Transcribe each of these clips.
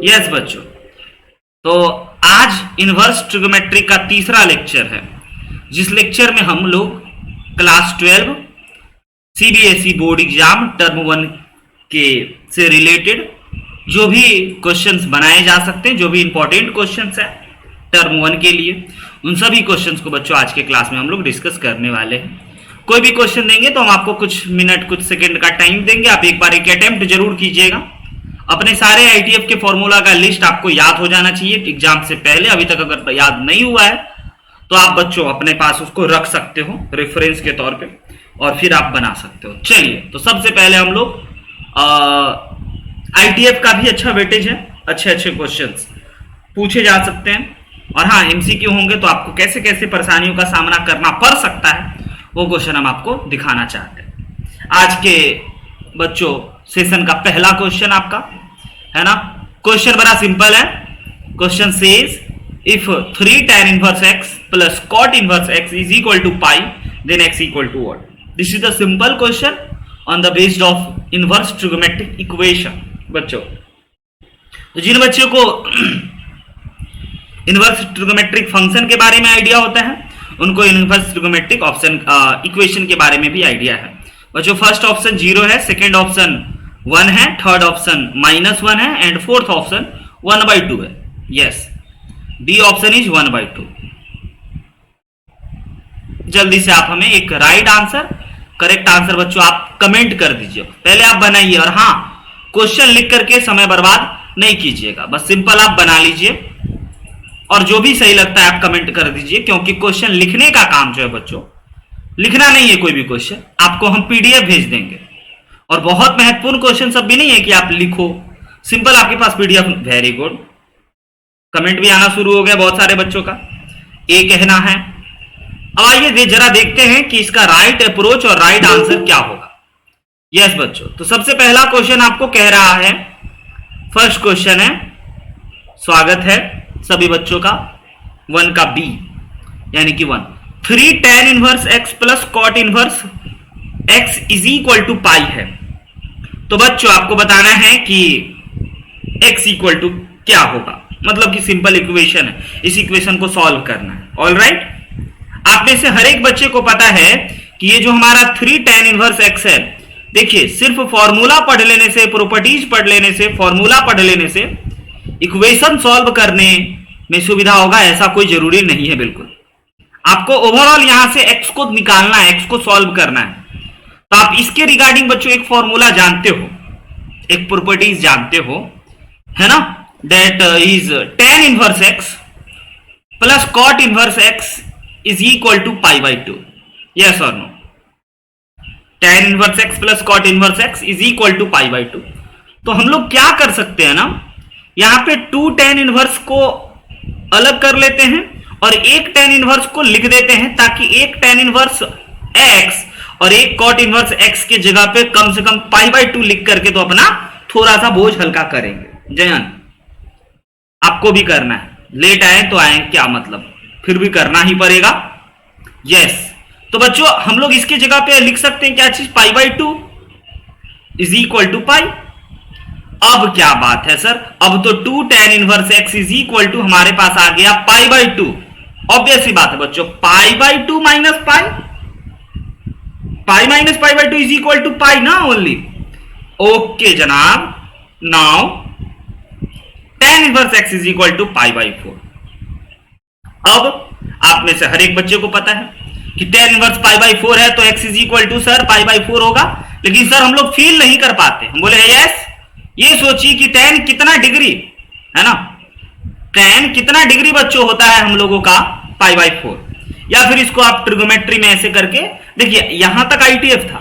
Yes बच्चों, तो आज इनवर्स ट्रिगोमेट्री का तीसरा लेक्चर है, जिस लेक्चर में हम लोग class 12 CBSE board exam term 1 के से रिलेटेड जो भी क्वेश्चंस बनाए जा सकते हैं, जो भी इंपॉर्टेंट क्वेश्चंस है टर्म 1 के लिए, उन सभी क्वेश्चंस को बच्चों आज के क्लास में हम लोग डिस्कस करने वाले हैं। कोई भी क्वेश्चन देंगे तो हम आपको कुछ मिनट कुछ सेकंड का टाइम देंगे, आप एक बार एक अटेम्प्ट जरूर कीजिएगा। अपने सारे आईटीएफ के फॉर्मूला का लिस्ट आपको याद हो जाना चाहिए एग्जाम से पहले। अभी तक अगर याद नहीं हुआ है तो आप बच्चों अपने पास उसको रख सकते हो रेफरेंस के तौर पे और फिर आप बना सकते हो। चलिए, तो सबसे पहले हम लोग आईटीएफ का भी अच्छा वेटेज है, अच्छे अच्छे क्वेश्चंस पूछे जा सकते हैं। और हाँ, एमसीक्यू होंगे तो आपको कैसे कैसे परेशानियों का सामना करना पड़ सकता है वो क्वेश्चन हम आपको दिखाना चाहते हैं। आज के बच्चों सेशन का पहला क्वेश्चन आपका है ना। क्वेश्चन बड़ा सिंपल है। Question says if 3 tan inverse x plus cot inverse x is equal to pi, then x equal to what? This is the simple question on the basis of inverse trigonometric equation। बच्चों, तो जिन बच्चों को inverse trigonometric function के बारे में idea होता है, उनको इनवर्स ट्रिगोमेट्रिक ऑप्शन इक्वेशन के बारे में भी आइडिया है। बच्चों, फर्स्ट ऑप्शन 0 है, सेकेंड ऑप्शन 1 है, थर्ड ऑप्शन -1 है एंड फोर्थ ऑप्शन 1/2 है। Yes, D option is 1/2। जल्दी से आप हमें एक राइट आंसर, करेक्ट आंसर बच्चों आप कमेंट कर दीजिए। पहले आप बनाइए और हाँ, क्वेश्चन लिख करके समय बर्बाद नहीं कीजिएगा, बस सिंपल आप बना लीजिए और जो भी सही लगता है आप कमेंट कर दीजिए, क्योंकि क्वेश्चन लिखने का काम जो है बच्चों, लिखना नहीं है कोई भी क्वेश्चन, आपको हम पीडीएफ भेज देंगे। और बहुत महत्वपूर्ण क्वेश्चन सब भी नहीं है कि आप लिखो, सिंपल आपके पास पीडीएफ। वेरी गुड, कमेंट भी आना शुरू हो गया बहुत सारे बच्चों का। ए कहना है। अब आइए जरा देखते हैं कि इसका राइट अप्रोच और राइट आंसर क्या होगा। यस बच्चों, तो सबसे पहला क्वेश्चन आपको कह रहा है, फर्स्ट क्वेश्चन है, स्वागत है सभी बच्चों का, 1 का बी यानी कि 1। 3 tan inverse x plus cot inverse x is equal to pi है। तो बच्चों आपको बताना है कि x इक्वल टू क्या होगा, मतलब कि सिंपल इक्वेशन है, इस इक्वेशन को सॉल्व करना है। ऑल राइट, आप में से हर एक बच्चे को पता है कि ये जो हमारा 3 tan इनवर्स x है, देखिए सिर्फ फॉर्मूला पढ़ लेने से, प्रॉपर्टीज पढ़ लेने से, फॉर्मूला पढ़ लेने से इक्वेशन सॉल्व करने में सुविधा होगा ऐसा कोई जरूरी नहीं है। बिल्कुल आपको ओवरऑल यहां से x को निकालना है, x को सॉल्व करना है। तो आप इसके रिगार्डिंग बच्चों एक फॉर्मूला जानते हो, एक प्रॉपर्टीज जानते हो, है ना, that is tan inverse x plus cot inverse x is equal to π/2। Yes और no? tan inverse x plus cot inverse x is equal to π/2। तो हम लोग क्या कर सकते हैं ना, यहां पे 2 tan इनवर्स को अलग कर लेते हैं और एक tan इनवर्स को लिख देते हैं, ताकि एक tan इनवर्स x और एक cot इनवर्स x के जगह पे कम से कम π/2 लिख करके तो अपना थोड़ा सा बोझ हल्का करेंगे। जयन, आपको भी करना है, लेट आए तो आए, क्या मतलब, फिर भी करना ही पड़ेगा। यस, तो बच्चों हम लोग इसके जगह पे लिख सकते हैं क्या चीज, π/2 इज इक्वल टू पाई। अब क्या बात है सर, अब तो 2 tan inverse x is equal to हमारे पास आ गया π/2। ऑब्वियस सी बात है बच्चों, π/2 minus pi, pi minus π/2 is equal to pi ना ओनली। ओके जनाब, now tan inverse x is equal to π/4। अब आप में से हर एक बच्चे को पता है कि tan इनवर्स π/4 है तो x is equal to sir π/4 होगा। लेकिन सर हम लोग फील नहीं कर पाते, हम बोले यस, ये सोचिए कि tan कितना डिग्री है ना, tan कितना डिग्री बच्चों होता है हम लोगों का π/4। या फिर इसको आप ट्रिगोमेट्री में ऐसे करके देखिए, यहां तक आईटीएफ था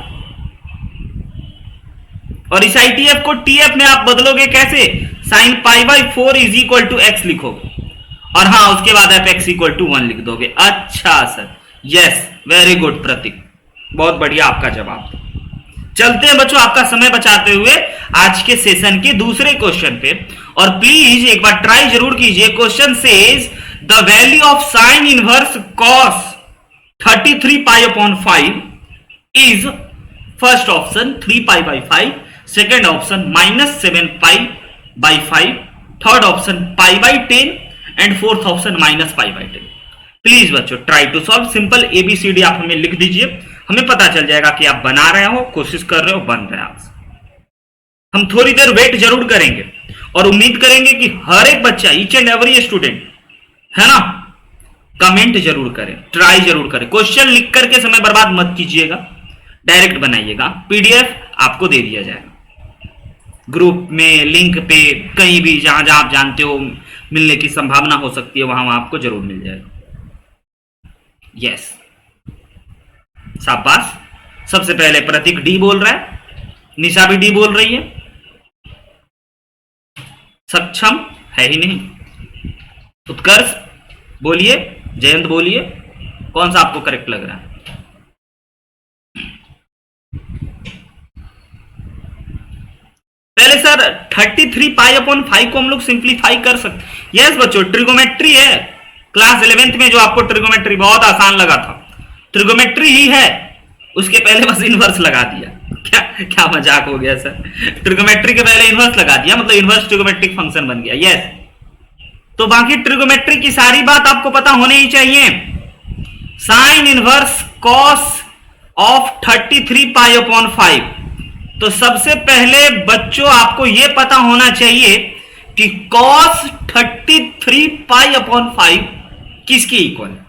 और इस आईटीएफ को टीएफ में आप बदलोगे कैसे, sine π/4 is equal to x लिखोगे और हाँ उसके बाद आप x इक्वल टू 1 लिख दोगे। अच्छा सर, यस, वेरी गुड प्रतीक, बहुत बढ़िया आपका जवाब। चलते हैं बच्चों आपका समय बचाते हुए आज के सेशन के दूसरे क्वेश्चन पे, और प्लीज एक बार ट्राई जरूर कीजिए। Question says the value of sine inverse cos 33 π/5 इज, first option 3 π/5, second option -7 π/5, third option pi by 10 and fourth option minus pi by 10। Please बच्चों try to solve, simple ABCD आप हमें लिख दीजिए, हमें पता चल जाएगा कि आप बना रहे हो, कोशिश कर रहे हो, बन रहे हो। हम थोड़ी देर वेट जरूर करेंगे और उम्मीद करेंगे कि हर एक बच्चा, ईच एंड एवरी स्टूडेंट, है ना, कमेंट जरूर करें, ट्राई जरूर करें। क्वेश्चन लिख करके समय बर्बाद मत कीजिएगा, डायरेक्ट बनाइएगा, पीडीएफ आपको दे दिया जाएगा ग्रुप में, लिंक पे, कहीं भी जहां जहां आप जानते हो मिलने की संभावना हो सकती है, वहां आपको जरूर मिल जाएगा। यस, शाबाश। सबसे पहले प्रतीक डी बोल रहा है, निशा भी डी बोल रही है, सक्षम है ही नहीं। उत्कर्ष बोलिए, जयंत बोलिए, कौन सा आपको करेक्ट लग रहा है? पहले सर 33 पाई अपॉन 5 को हम लोग सिंप्लीफाई कर सकते। यस बच्चों, ट्रिगोमेट्री है, क्लास 11th में जो आपको ट्रिगोमेट्री बहुत आसान लगा था, ट्रिगोमेट्री ही है, उसके पहले बस इनवर्स लगा दिया। क्या क्या मजाक हो गया सर, ट्रिगोमेट्री के पहले इनवर्स लगा दिया, मतलब इनवर्स ट्रिगोमेट्रिक फंक्शन बन गया। यस, तो बाकी ट्रिगोमेट्री की सारी बात आपको पता होनी ही चाहिए। Sine inverse cos of 33 pi upon 5, तो सबसे पहले बच्चों आपको यह पता होना चाहिए कि कॉस 33 पाई अपॉन 5 किसके इक्वल है?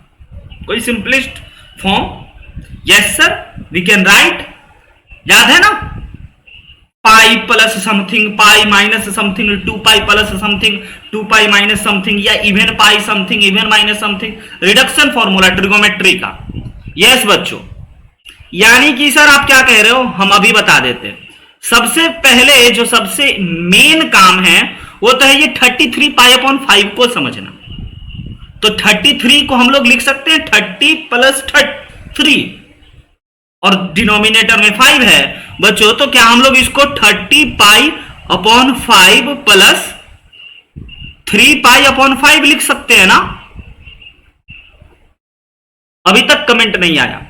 कोई simplest form? Yes sir, we can write, याद है ना, pi plus something, pi minus something, 2 pi plus something, 2 pi minus something, या even pi something, even minus something, reduction formula trigonometry का। Yes बच्चों, यानी कि सर आप क्या कह रहे हो, हम अभी बता देते हैं। सबसे पहले जो सबसे मेन काम है वो तो है ये 33 पाई अपॉन 5 को समझना। तो 33 को हम लोग लिख सकते हैं 30 प्लस 3, और डिनोमिनेटर में 5 है बच्चों, तो क्या हम लोग इसको 30 पाई अपॉन 5 प्लस 3 पाई अपॉन 5 लिख सकते हैं ना? अभी तक कमेंट नहीं आया,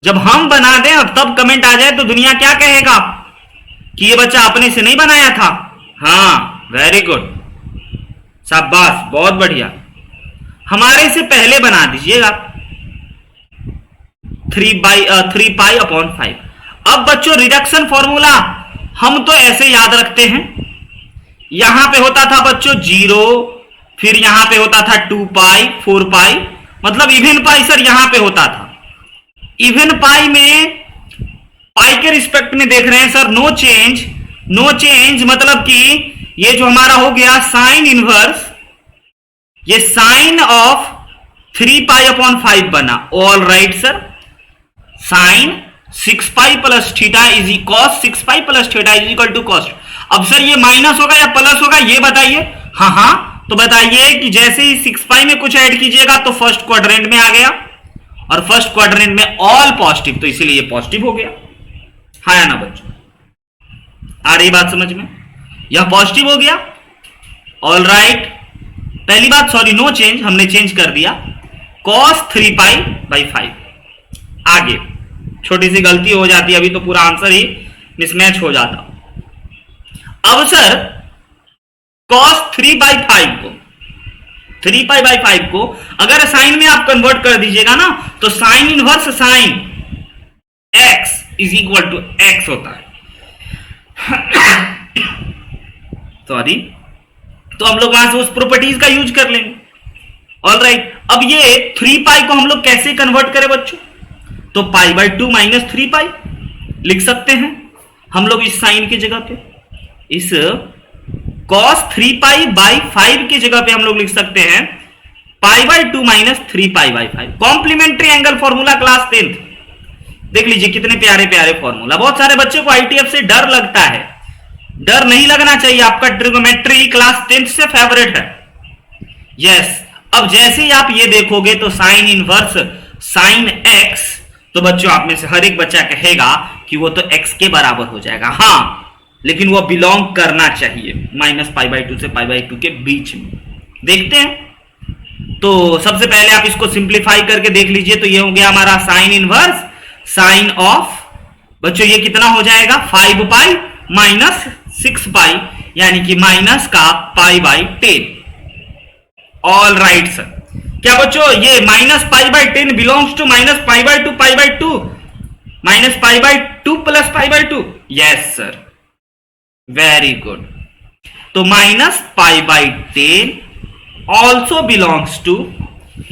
जब हम बना दें और तब कमेंट आ जाए तो दुनिया क्या कहेगा कि ये बच्चा अपने से नहीं बनाया था। हाँ, वेरी गुड, शाबाश, बहुत बढ़िया। हमारे से पहले बना दीजिएगा 3 पाई अपॉन 5। अब बच्चों रिडक्शन फॉर्मूला हम तो ऐसे याद रखते हैं, यहां पे होता था बच्चों 0, फिर यहां पे होता था 2 पाई, 4 पाई, मतलब इवन पाई सर यहां पे होता था। इवन पाई में पाई के रिस्पेक्ट में देख रहे हैं sir, no change, no change, मतलब कि ये जो हमारा हो गया साइन इनवर्स, ये साइन ऑफ 3 पाई अपॉन 5 बना। All right sir, sine 6 pi plus theta is cos 6 pi plus theta is equal to cos. अब सर ये माइनस होगा या प्लस होगा ये बताइए? हाँ हाँ, तो बताइए कि जैसे ही 6 पाई में कुछ ऐड कीजिएगा तो फर्स्ट क्वाड्रेंट में आ गया, और फर्स्ट क्वाड्रेंट में ऑल पॉजिटिव, तो इसीलिए ये पॉजिटिव हो गया। हाँ या ना बच्चों, आ रही बात समझ में? यह पॉजिटिव हो गया। ऑल राइट, पहली बात सॉरी नो चेंज, हमने चेंज कर दिया, कॉस 3 पाई बाई 5। आगे छोटी सी गलती हो जाती है, अभी तो पूरा आंसर ही मिसमैच हो जाता। अब सर cos 3 बाई 5 को, 3 पाई बाई 5 को अगर साइन में आप कन्वर्ट कर दीजिएगा ना, तो sine inverse sine x is equal to x होता है। सॉरी, तो हम लोग वहां से उस प्रॉपर्टीज का यूज कर लेंगे। ऑल राइट, अब ये 3 पाई को हम लोग कैसे कन्वर्ट करें बच्चों? तो पाई बाई 2 माइनस 3 पाई लिख सकते हैं हम लोग इस साइन की जगह पे, इस cos 3 पाई बाई 5 की जगह पे हम लोग लिख सकते हैं pi by 2 minus 3 pi by 5। Complementary angle formula class 10th, देख लीजिए कितने प्यारे प्यारे फॉर्मूला। बहुत सारे बच्चों को आईटीएफ से डर लगता है, डर नहीं लगना चाहिए, आपका ट्रिगोमेट्री क्लास 10th से फेवरेट है। यस, अब जैसे ही आप ये देखोगे तो साइन इनवर्स साइन x, तो बच्चों आप में से हर एक बच्चा कहेगा कि वो तो x के बराबर हो जाएगा। हाँ, लेकिन वो बिलोंग करना चाहिए माइनस पाई बाई 2 से पाई बाई 2 के बीच में। देखते हैं, तो सबसे पहले आप इसको सिंप्लीफाई करके देख लीजिए, तो ये हो गया हमारा साइन इनवर्स साइन ऑफ, बच्चों ये कितना हो जाएगा 5 पाई माइनस 6 पाई, यानी कि माइनस का pi by 10। All right sir. क्या बच्चों ये minus pi by 10 belongs to minus pi by 2 pi by 2 minus pi by 2 plus pi by 2? Yes sir, very good. तो minus pi by 10 also belongs to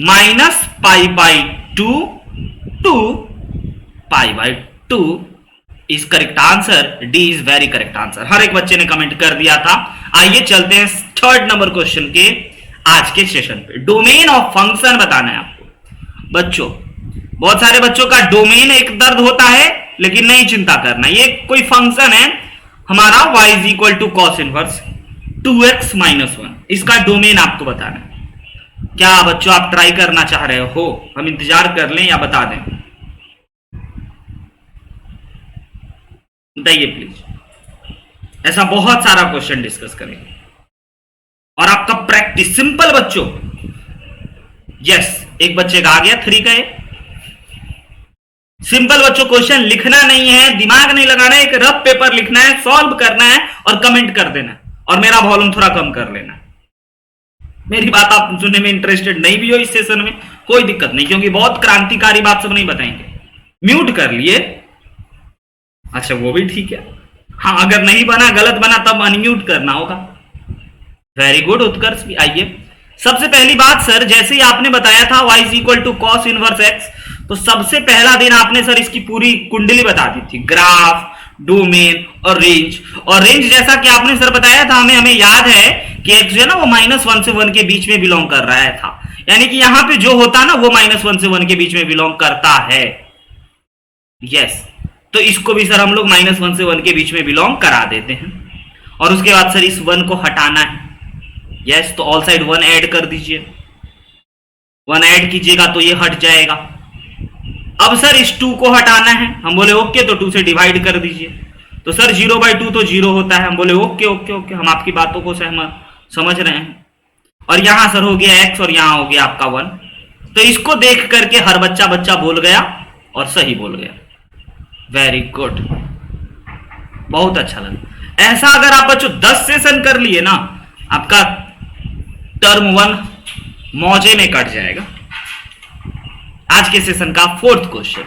minus pi by 2 to pi by 2 is correct answer. D is very correct answer. हर एक बच्चे ने comment कर दिया था। आइए चलते हैं थर्ड नंबर क्वेश्चन के आज के सेशन पे। डोमेन ऑफ फंक्शन बताना है आपको बच्चों। बहुत सारे बच्चों का डोमेन एक दर्द होता है, लेकिन नहीं चिंता करना। ये कोई फंक्शन है हमारा y is equal to cos inverse 2x minus 1, इसका डोमेन आपको बताना है। क्या बच्चों आप ट्राई करना चाह रहे हो? हम इंतजार कर लें या बता दें? बताइए प्लीज। ऐसा बहुत सारा क्वेश्चन डिस्कस करेंगे और आपका प्रैक्टिस सिंपल बच्चों। यस, एक बच्चे का आ गया 3 का। सिंपल बच्चों, क्वेश्चन लिखना नहीं है, दिमाग नहीं लगाना है, एक रफ पेपर लिखना है, सॉल्व करना है और कमेंट कर देना है। और मेरा वॉल्यूम थोड़ा कम कर लेना। मेरी बात आप सुनने में इंटरेस्टेड नहीं भी हो इस सेशन में, कोई दिक्कत नहीं, क्योंकि बहुत क्रांतिकारी बात सब नहीं बताएंगे। म्यूट कर लिए, अच्छा वो भी ठीक है। हाँ, अगर नहीं बना, गलत बना, तब अनम्यूट करना होगा। वेरी गुड उत्कर्ष भी। आइए, सबसे पहली बात सर, जैसे ही आपने बताया था y is equal to cos inverse x, तो सबसे पहला दिन आपने सर इसकी पूरी कुंडली बता दी थी, ग्राफ, डोमेन और रेंज। और रेंज जैसा कि आपने सर बताया था, हमें याद है कि x जो है ना वो -1 से 1 के बीच में बिलोंग कर रहा था। यानी कि यहां पे जो होता ना वो -1 से 1 के बीच में बिलोंग करता है। यस, तो इसको भी सर हम लोग -1 से 1 के बीच में बिलोंग करा देते हैं। और उसके बाद सर इस 1 को हटाना है। यस, तो ऑल साइड 1 ऐड कर दीजिए। 1 ऐड कीजिएगा तो ये हट जाएगा। अब सर इस 2 को हटाना है। हम बोले ओके, तो 2 से डिवाइड कर दीजिए। तो सर 0/2 तो 0 होता है। हम बोले ओके ओके ओके, हम आपकी बातों को समझ रहे हैं। और यहां सर हो गया x और यहां हो गया आपका 1। तो इसको देख करके हर बच्चा बोल गया और सही बोल गया। वेरी गुड, बहुत अच्छा लगा। ऐसा अगर आप बच्चों 10 सेशन कर लिए ना, आपका टर्म 1 मौजे में कट जाएगा। आज के सेशन का 4th question,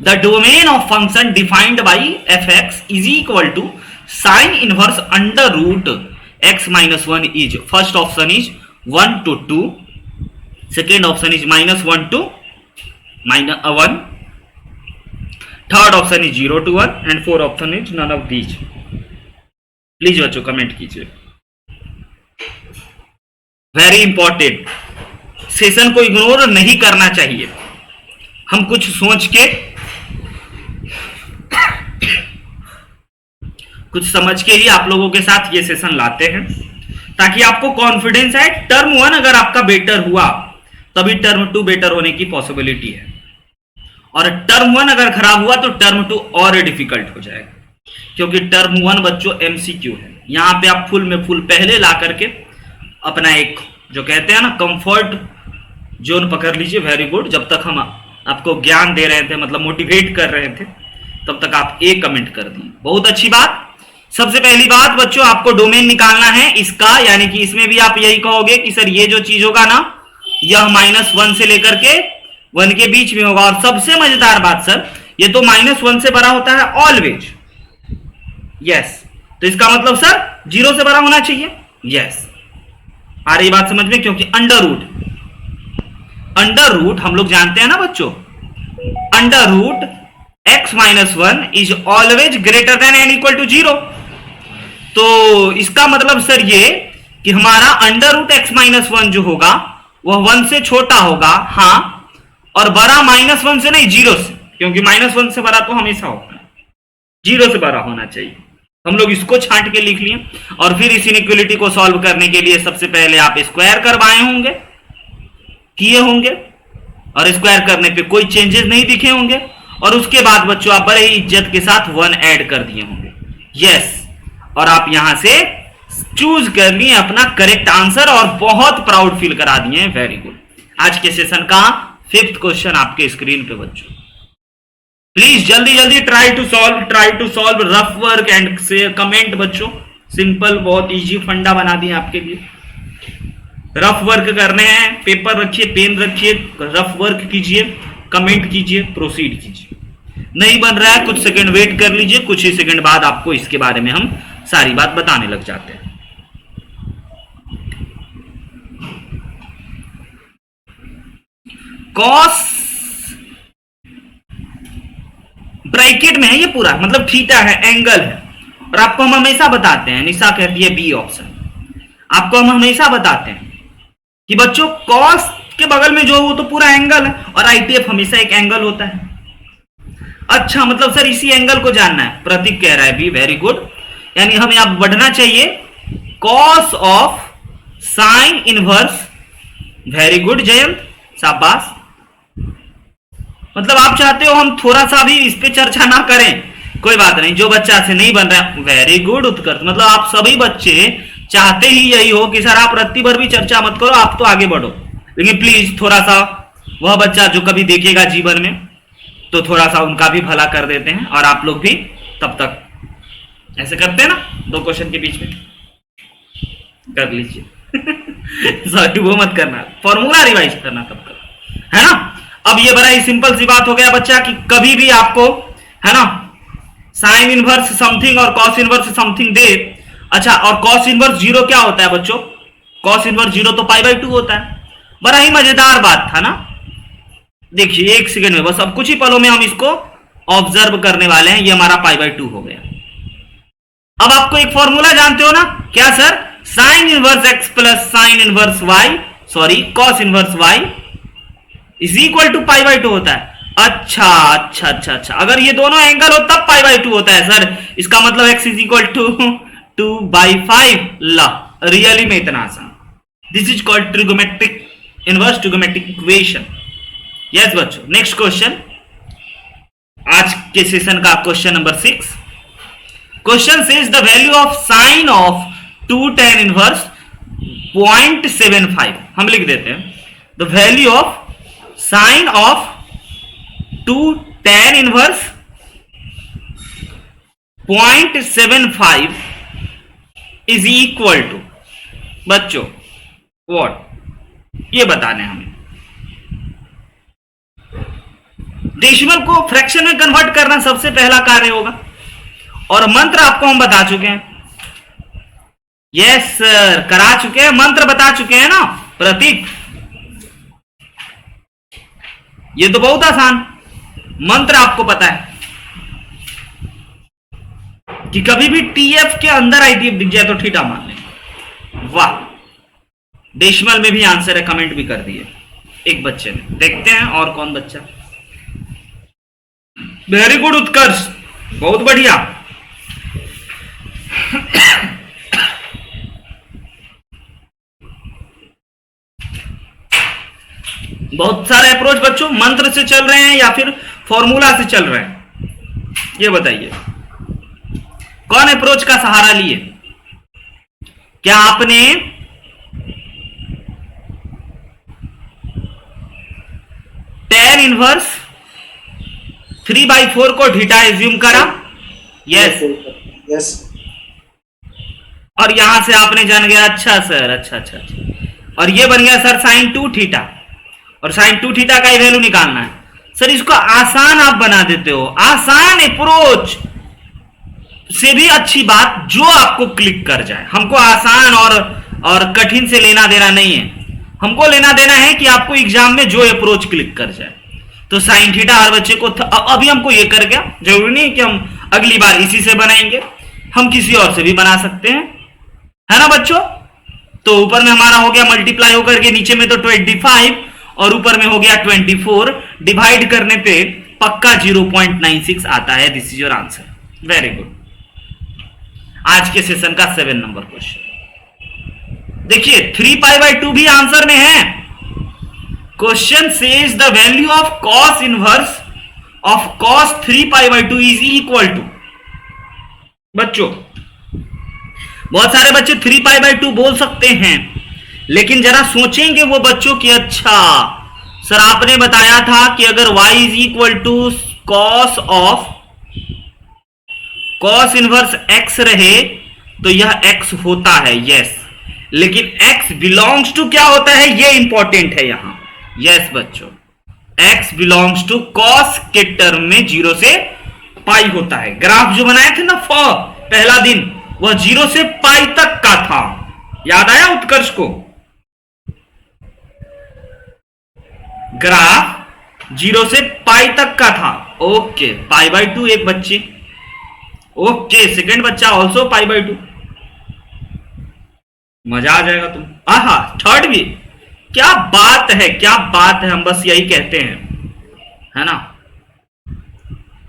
the domain of function defined by f(x) is equal to sine inverse under root x minus 1 is, first option is 1 to 2, second option is -1 to -1, third option is 0 to 1 and fourth option is none of these. Please बच्चों comment कीजिए। Very important, session को ignore नहीं करना चाहिए। हम कुछ सोच के, कुछ समझ के ही आप लोगों के साथ ये सेशन लाते हैं, ताकि आपको कॉन्फिडेंस आए। टर्म 1 अगर आपका बेटर हुआ, तभी टर्म 2 बेटर होने की पॉसिबिलिटी है। और टर्म 1 अगर खराब हुआ तो टर्म 2 और डिफिकल्ट हो जाएगा, क्योंकि टर्म 1 बच्चों MCQ है। यहां पे आप फुल में फुल पहले ला करके अपना एक जो कहते हैं ना कंफर्ट जोन पकड़ लीजिए। Very good. जब तक हम आपको ज्ञान दे रहे थे, मतलब मोटिवेट कर रहे थे, तब तक आप एक कमेंट कर दिए, बहुत अच्छी बात। सबसे पहली बात बच्चों, आपको डोमेन निकालना है इसका, यानी कि इसमें भी आप यही कहोगे कि सर ये जो चीज होगा ना, यह -1 से लेकर के 1 के बीच में होगा। और सबसे मजेदार बात सर, ये तो -1 से बड़ा होता है ऑलवेज। यस, तो इसका मतलब सर 0 से बड़ा होना चाहिए। यस, आ रही बात समझ में? क्योंकि अंडर रूट हम लोग जानते हैं ना बच्चों, under root x minus 1 is always greater than and equal to 0। तो इसका मतलब सर ये कि हमारा अंडर रूट x माइनस 1 जो होगा वह 1 से छोटा होगा। हाँ, और बड़ा -1 से नहीं, 0 से, क्योंकि -1 से बड़ा तो हमेशा होता है, 0 से बड़ा होना चाहिए। हम लोग इसको छांट के लिख लिए। और फिर इस इनइक्वालिटी को सॉल्व करने के लिए सबसे पहले आप स्क्वायर करवाए होंगे, किए होंगे, और स्क्वायर करने पे कोई चेंजेस नहीं दिखे होंगे। और उसके बाद बच्चों आप बड़े ही इज्जत के साथ 1 ऐड कर दिए होंगे। यस, और आप यहां से चूज कर लिए अपना करेक्ट आंसर और बहुत प्राउड फील करा दिए। Very good. आज के सेशन का 5th क्वेश्चन आपके स्क्रीन पे बच्चों। प्लीज जल्दी जल्दी try to solve rough work and से कमेंट बच्चों। सिंपल, बहुत इजी फंडा बना दिए आपके लिए। रफ वर्क करने हैं, पेपर रखिए, पेन रखिए, रफ वर्क कीजिए, कमेंट कीजिए, प्रोसीड कीजिए। नहीं बन रहा है कुछ सेकंड वेट कर लीजिए, कुछ ही सेकंड बाद आपको इसके बारे में हम सारी बात बताने लग जाते हैं। कॉस ब्रैकेट में है ये पूरा, मतलब थीटा है, एंगल है, और आपको हम हमेशा बताते हैं, निशा कहती है बी ऑप्शन, आपको हम हमेशा बताते हैं कि बच्चों कॉस के बगल में जो वो तो पूरा एंगल है, और आईटीएफ हमेशा एक एंगल होता है। अच्छा, मतलब सर इसी एंगल को जानना है, प्रतीक कह रहा है बी, वेरी गुड। यानी हमें अब बढ़ना चाहिए cos of sine inverse, very good Jayant, शाबाश। मतलब आप चाहते हो हम थोड़ा सा भी इस पे चर्चा ना करें, कोई बात नहीं, जो बच्चा से नहीं बन रहा है, वेरी गुड उत्कर्ष। मतलब आप सभी बच्चे चाहते ही यही हो कि सर आप रत्ती भर भी चर्चा मत करो, आप तो आगे बढ़ो, लेकिन प्लीज थोड़ा सा वह बच्चा जो कभी देखेगा जीवन में, तो थोड़ा सा उनका भी भला कर देते हैं, और आप लोग भी तब तक ऐसे करते हैं ना, दो क्वेश्चन के बीच में कर लीजिए। सॉरी वो मत करना, फॉर्मूला रिवाइज करना तब तक, है ना। अब ये बड़ा ही सिंपल सी बात हो गया बच्चा कि कभी भी आपको, है ना, साइन इनवर्स समथिंग और कॉस इनवर्स समथिंग दे। अच्छा, और कॉस इनवर्स जीरो क्या होता है बच्चों? कॉस इनवर्स जीरो तो पाई बाई 2 होता है। बड़ा ही मजेदार बात था ना। देखिए एक सेकंड में, बस अब कुछ ही पलों में हम इसको ऑब्जर्व करने वाले हैं। ये हमारा पाई बाई 2 हो गया। अब आपको एक फॉर्मूला जानते हो ना, क्या sir? Sine inverse x plus sine inverse y, sorry cos inverse y is equal to pi by 2 होता है। अच्छा अच्छा अच्छा अच्छा, अगर ये दोनों एंगल हो तब पाई बाई 2 होता है सर। इसका मतलब एक्स इज इक्वल टू 2/5 ला। रियली में इतना आसान। This is called trigonometric inverse trigonometric equation. Yes बच्चों, नेक्स्ट क्वेश्चन, आज के सेशन का question number 6। Question says the value of sine of 2 tan inverse 0.75। हम लिख देते हैं the value of sine of 2 tan inverse 0.75 is equal to बच्चों what, ये बताने हमें। डेसिमल को फ्रैक्शन में कन्वर्ट करना सबसे पहला कार्य होगा, और मंत्र आपको हम बता चुके हैं। यस सर, करा चुके हैं, मंत्र बता चुके हैं ना प्रतीक। ये तो बहुत आसान मंत्र आपको पता है कि कभी भी टीएफ के अंदर आईटीएफ दिख जाए तो ठीठा मान लें। वाह, डेसिमल में भी आंसर है, कमेंट भी कर दिए एक बच्चे ने। देखते हैं और कौन बच्चा। वेरी गुड उत्कर्ष, बहुत बढ़िया। बहुत सारे अप्रोच बच्चों मंत्र से चल रहे हैं या फिर फॉर्मूला से चल रहे हैं, ये बताइए कौन अप्रोच का सहारा लिए? क्या आपने tan इनवर्स 3/4 को थीटा एज्यूम करा? Yes yes. और यहां से आपने जान गया, अच्छा सर, अच्छा अच्छा अच्छा, और ये बन गया सर साइन 2 थीटा, और साइन 2 थीटा का ही वैल्यू निकालना है। सर इसको आसान आप बना देते हो, आसान अप्रोच से भी अच्छी बात जो आपको क्लिक कर जाए। हमको आसान और कठिन से लेना देना नहीं है, हमको लेना देना है कि आपको एग्जाम में जो अप्रोच क्लिक कर जाए। तो साइन थीटा हर बच्चे को अभी हमको ये कर गया, जरूरी नहीं कि हम अगली बार इसी से बनाएंगे, हम किसी और से भी बना सकते हैं, है ना बच्चों। तो ऊपर में हमारा हो गया मल्टीप्लाई होकर के, नीचे में तो 25 और ऊपर में हो गया 24, डिवाइड करने पे पक्का 0.96 आता है। This is your answer, very good. आज के सेशन का 7 नंबर क्वेश्चन देखिए, 3π/2 भी आंसर में है। Question says the value of cos inverse of cos 3π/2 is equal to, बच्चों बहुत सारे बच्चे 3π/2 बोल सकते हैं, लेकिन जरा सोचेंगे वो बच्चों की, अच्छा सर आपने बताया था कि अगर y is equal to cos of cos inverse x रहे तो यह x होता है, यस। लेकिन x बिलोंग्स टू क्या होता है, ये इंपॉर्टेंट है यहां। यस बच्चों, x बिलोंग्स टू कॉस के टर्म में 0 से पाई होता है। ग्राफ जो बनाए थे ना पहला दिन, वह 0 से पाई तक का था। याद आया उत्कर्ष को? ग्राफ 0 से पाई तक का था। ओके, पाई बाय 2 एक बच्चे। ओके, सेकंड बच्चा ऑल्सो पाई बाय 2। मजा आ जाएगा तुम। आहा, थर्ड भी। क्या बात है, क्या बात है, हम बस यही कहते हैं, है ना।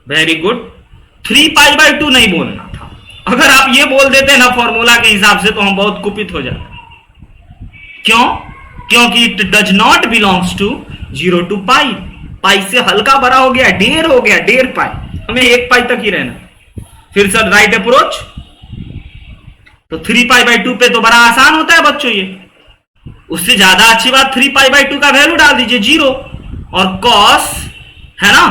Very good. 3 पाई बाय 2 नहीं बोलना था। अगर आप ये बोल देते ना फॉर्मूला के हिसाब से तो हम बहुत कुपित हो जाते। क्यों? क्योंकि it does not belongs to 0 to pi. Pi से हल्का बड़ा हो गया, 1.5 हो गया, 1.5 पाई। हमें 1 पाई तक ही रहना। फिर सर राइट अप्रोच, तो 3 पाई बाय 2 पे तो बड़ा आसान होता है बच्चों ये। उससे ज्यादा अच्छी बात 3 पाई बाय 2 का वैल्यू डाल दीजिए 0। और कॉस है ना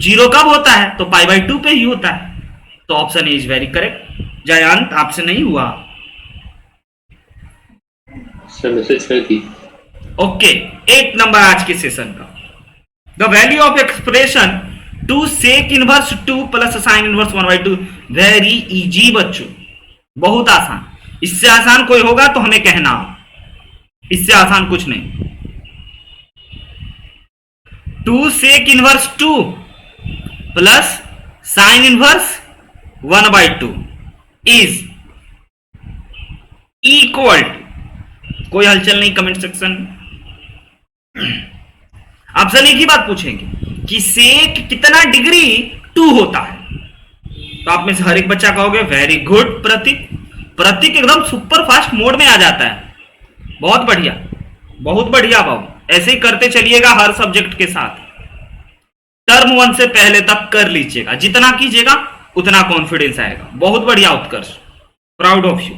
0 कब होता है, तो पाई बाय 2 पे ही होता है। तो option A is very correct. Jayant, आपसे नहीं हुआ? ओके, 8 नंबर आज के सेशन का। The value of expression 2 sec inverse 2 plus sine inverse 1/2। Very easy बच्चों, बहुत आसान। इससे आसान कोई होगा तो हमें कहना, इससे आसान कुछ नहीं। 2 sec inverse 2 plus sine inverse 1/2 is equal to, कोई हलचल नहीं कमेंट सेक्शन। आपसे एक ही बात पूछेंगे कि सेक कितना डिग्री 2 होता है। तो आप में से हर एक बच्चा कहोगे वेरी गुड प्रतीक। प्रतीक एकदम सुपर फास्ट मोड में आ जाता है। बहुत बढ़िया, बहुत बढ़िया बाबू। ऐसे ही करते चलिएगा हर सब्जेक्ट के साथ। टर्म 1 से पहले तक कर लीजिएगा, जितना कीजिएगा उतना कॉन्फिडेंस आएगा। बहुत बढ़िया उत्कर्ष, प्राउड ऑफ यू।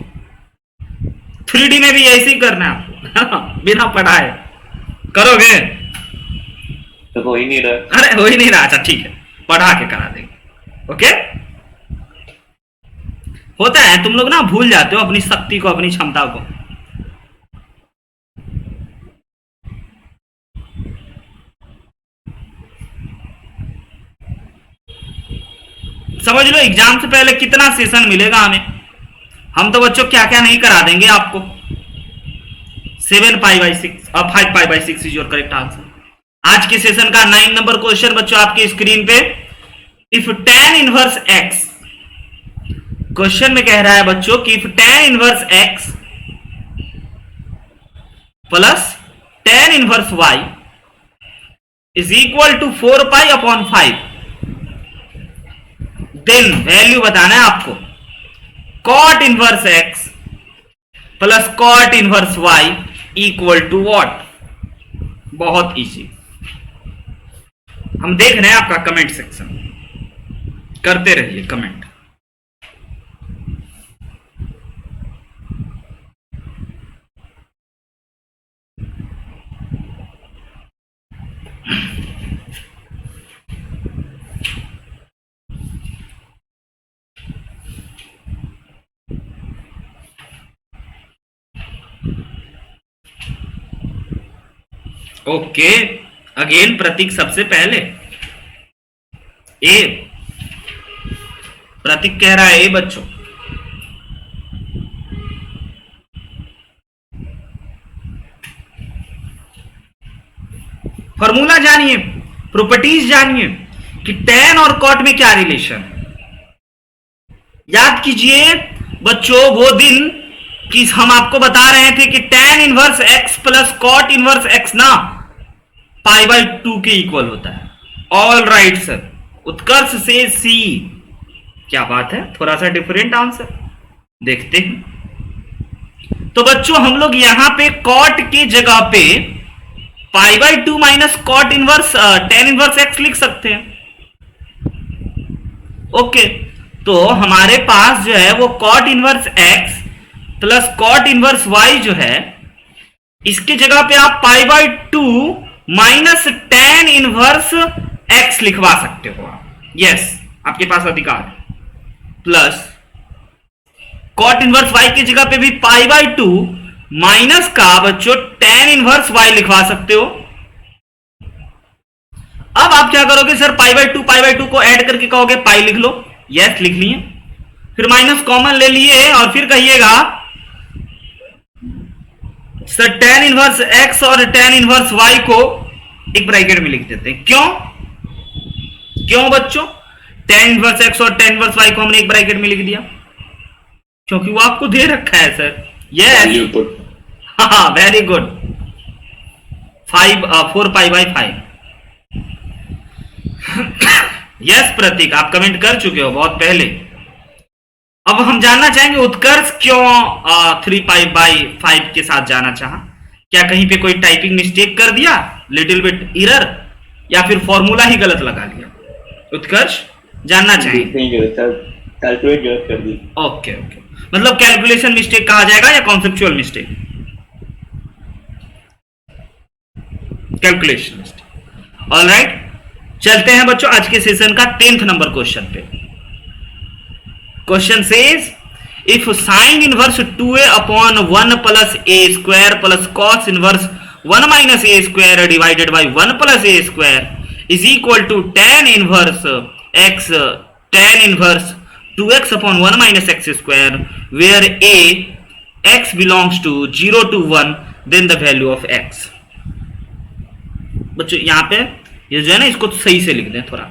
3D में भी ऐसे ही करना है आपको बिना पढ़ाए। करोगे? तो हो ही नहीं रहा। अरे हो ही नहीं रहा, अच्छा ठीक है, पढ़ा के करा देंगे। ओके, होता है, तुम लोग ना भूल जाते हो अपनी शक्ति को, अपनी क्षमता को। समझ लो एग्जाम से पहले कितना सेशन मिलेगा हमें। हम तो बच्चों क्या क्या नहीं करा देंगे आपको। 7 पाई बाय 6 और 5 pi by 6 is your correct answer. आज के सेशन का 9 नंबर क्वेश्चन बच्चों आपकी स्क्रीन पे। If tan inverse x, question में कह रहा है बच्चों कि if tan inverse x plus tan inverse y is equal to 4 pi upon 5, then value बताना है आपको cot inverse x plus cot inverse y equal to what. बहुत इजी। हम देख रहे हैं आपका कमेंट सेक्शन, करते रहिए कमेंट। ओके, अगेन प्रतीक सबसे पहले। ए, प्रतीक कह रहा है ए बच्चों। फॉर्मूला जानिए, प्रॉपर्टीज जानिए कि tan और cot में क्या रिलेशन है। याद कीजिए बच्चों वो दिन कि हम आपको बता रहे थे कि tan inverse x plus cot inverse x ना पाई बाय 2 के इक्वल होता है। ऑल राइट सर, उत्कर्ष से सी। क्या बात है, थोड़ा सा डिफरेंट आंसर देखते हैं। तो बच्चों हम लोग यहां पे cot के जगह पे pi by 2 minus cot inverse tan inverse x लिख सकते हैं। ओके, तो हमारे पास जो है वो cot inverse x plus cot inverse y जो है, इसके जगह पे आप pi by 2 minus tan inverse x लिखवा सकते हो आप, यस आपके पास अधिकार है। प्लस कॉट इनवर्स वाई की जगह पे भी पाई बाई टू माइनस का बच्चों टेन इनवर्स वाई लिखवा सकते हो। अब आप क्या करोगे सर, पाई बाई टू को ऐड करके कहोगे पाई लिख लो, यस लिख लिए, फिर माइनस कॉमन ले लिए और फिर कहिएगा सर टेन इनवर्स एक्स और टेन इनवर्स वाई को एक ब्रैकेट में लिख देते हैं। क्यों बच्चों, टेन इनवर्स एक्स और टेन इनवर्स वाई को हमने एक ब्रैकेट में लिख दिया क्योंकि वो आपको दे रखा है सर, यस हाँ very good, 4 pi by 5। Yes Prateek आप कमेंट कर चुके हो बहुत पहले। अब हम जानना चाहेंगे उत्कर्ष क्यों 3 पाई बाई 5 के साथ जाना चाहा, क्या कहीं पे कोई टाइपिंग मिस्टेक कर दिया, लिटिल बिट एरर, या फिर फॉर्मूला ही गलत लगा लिया? उत्कर्ष जानना चाहेंगे। कैलकुलेट गलत कर दी। ओके मतलब कैलकुलेशन मिस्टेक कहा जाएगा या conceptual mistake? Calculation mistake. All right, चलते हैं बच्चों आज के सेशन का 10th नंबर क्वेश्चन पे। Question says if sine inverse 2a upon 1 plus a square plus cos inverse 1 minus a square divided by 1 plus a square is equal to tan inverse x tan inverse 2x upon 1 minus x square where a x belongs to 0 to 1 then the value of x। बच्चों यहां पे ये जो है ना इसको तो सही से लिख दें थोड़ा,